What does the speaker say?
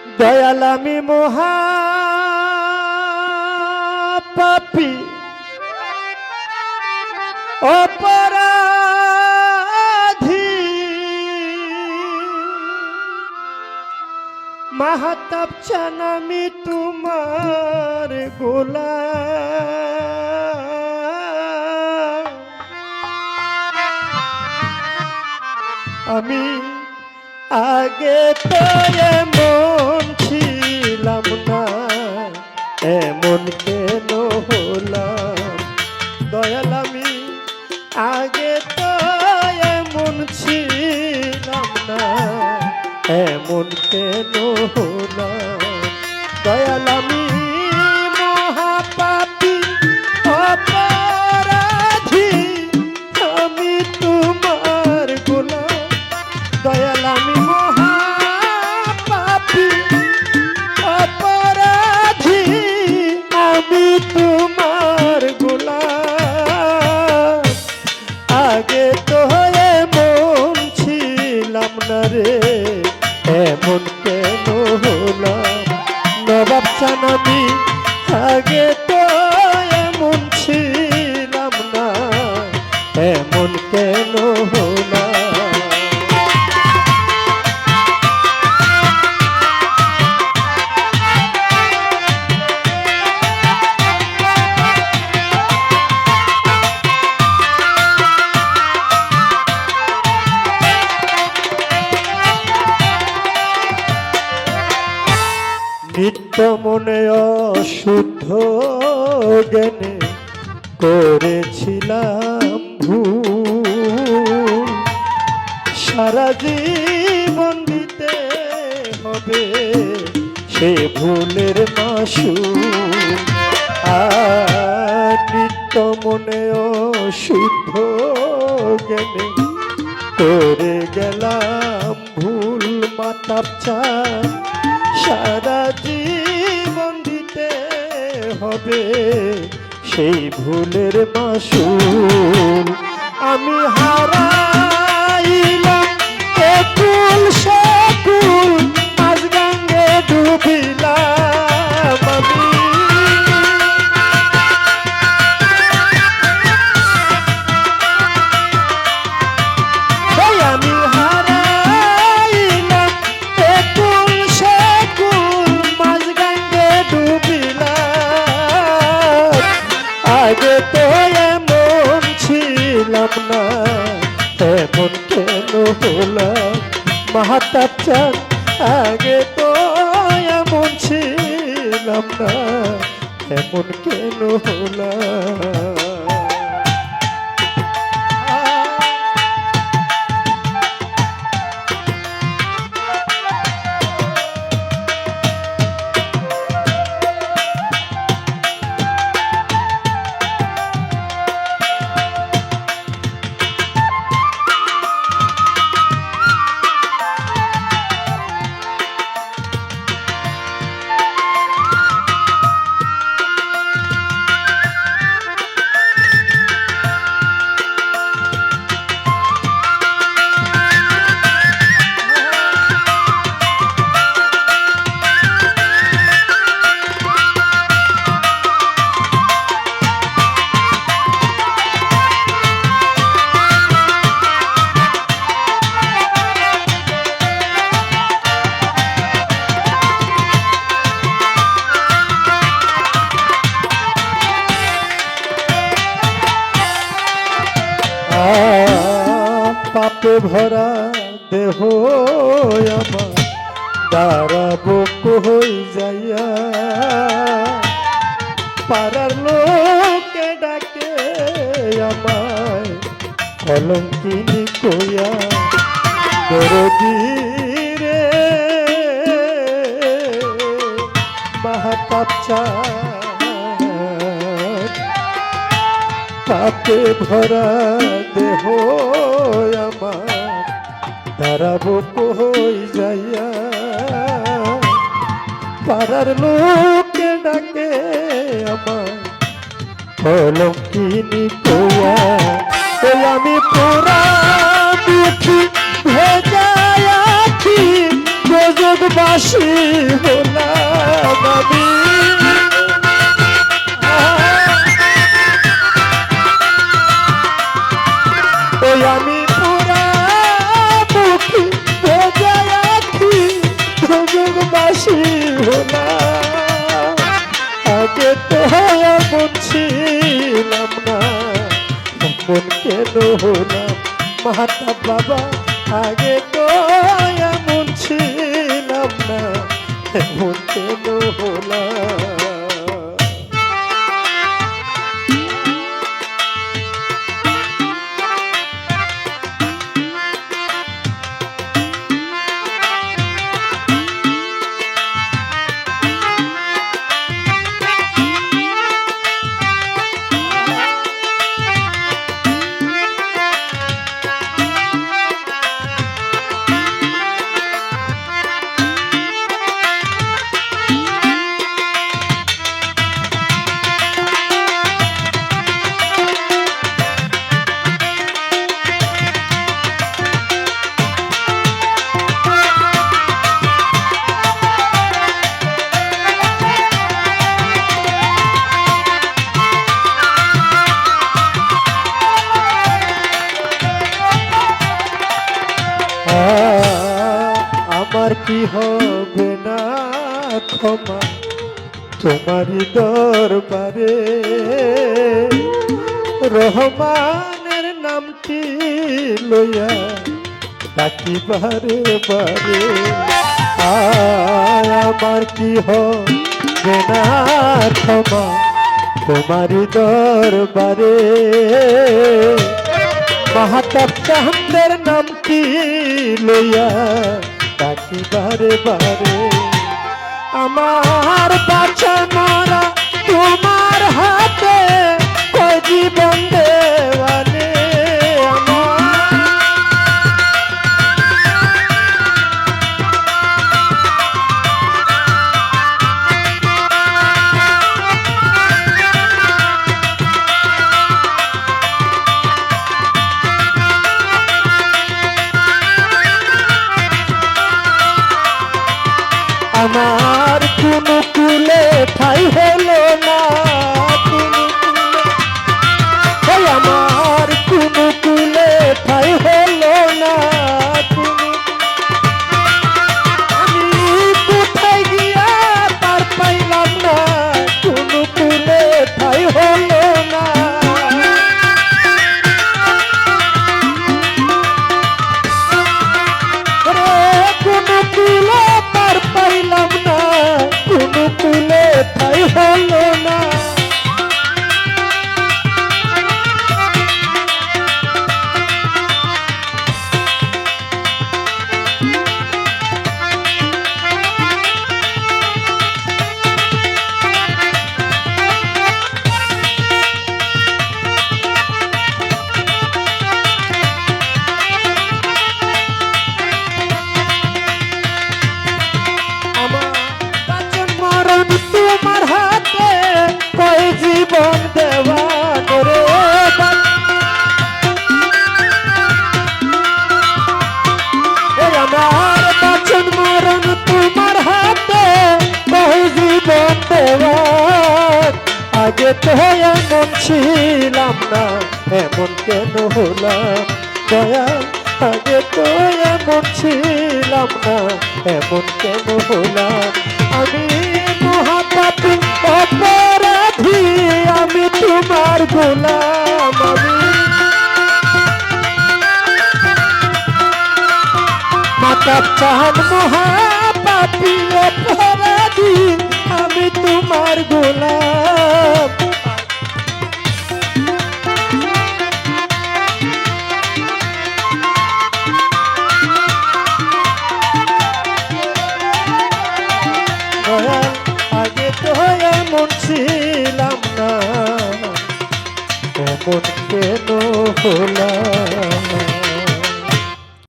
দয়াল আমি মহা পাপী অপরাধী মাহাতাব চান আমি তোমার গোলাম আমি আগে তো এমন ছিলাম না এমন কেন হলাম দয়াল আমি আগে তো এমন ছিলাম না এমন কেন হলাম দয়াল আমি মহাপাপী অপরাধী আমি তোমার গোলাম দয়াল আমি মহাপাপী অপরাধী আমি তোমার গোলাম আগে তো এমন ছিলাম না রে এমন কেন হলাম নবাব চান আমি আগে তো এমন ছিলাম না এমন কেন হলাম নিত্য মনে অশুদ্ধ জ্ঞানে করেছিলাম ভুল সারা জীবন দিতে হবে সে ভুলের মাসুল আর নিত্য মনে অশুদ্ধ জ্ঞানে করে গেলাম ভুল মাতাব চান সারা জীবন দিতে হবে সেই ভুলের মাসুল আমি হারাইলাম একুল সকুল মাঝ গঙ্গে ডুবিলাম আমি হারাইলাম একুল সকুল মাঝ গঙ্গে ডুবিলাম আগে তো এমন ছিলাম না এমন কেন হলাম মাহাতাব চান আগে তো এমন ছিলাম না এমন কেন হলাম পাপে ভরা দেহ আমার দাঁড়াবো কই যাইয়া পাড়ার লোকে ডাকে আমায় কলঙ্কিনী কইয়া দরদি রে মাহাতাব চান পাপে ভরা দেহ আমার দাঁড়াবো কই যাইয়া পাড়ার লোকে ডাকে আমার কলঙ্কিনী কইয়া আমি পুরা দুঃখী ভেজায়া আছি গজব বাসি হলাম আমি ওই আমি পুরা মুখী ভেজায় আখি যোগবাসী হলাম আগে তো এমন ছিলাম না এমন কেন হলাম মাতা বাবা আগে তো এমন ছিলাম না এমন কেন হলাম আমার কি হবে না ক্ষমা তোমারই দরবারে রহমানের নামটি লইয়া ডাকি বারে বারে আমার কি হবে না ক্ষমা তোমারই দরবারে মাহাতাব চাঁদের নামটি লইয়া ডাকি বারে বারে আমার বাঁচা মারা তোমার হাতে কয় জীবন দেওয়ানে আমার কোনো কুলে ঠাই হলো না আমার কোনো কুলে ঠাই হলো না আমি কোথায় গিয়া তার পাইলাম না কোনো কুলে ঠাই হলো না কোনো কুলে তার পাইলাম না কোনো কুলে ঠাই হলো না তোমার হাতে কয় জীবন দেওয়ান রে আমার বাঁচন মরণ তোমার হাতে কয় জীবন দেওয়ান আগে তো এমন ছিলাম না এমন কেন হলাম দয়াল আগে তো এমন ছিলাম না এমন কেন হলাম আমি মহাপাপী অপরাধী আমি তোমার গোলাম আমি মাতা চাঁদ মহাপাপী অপরাধী আমি তোমার গোলাম আগে তো এমন ছিলাম না এমন কেন হলাম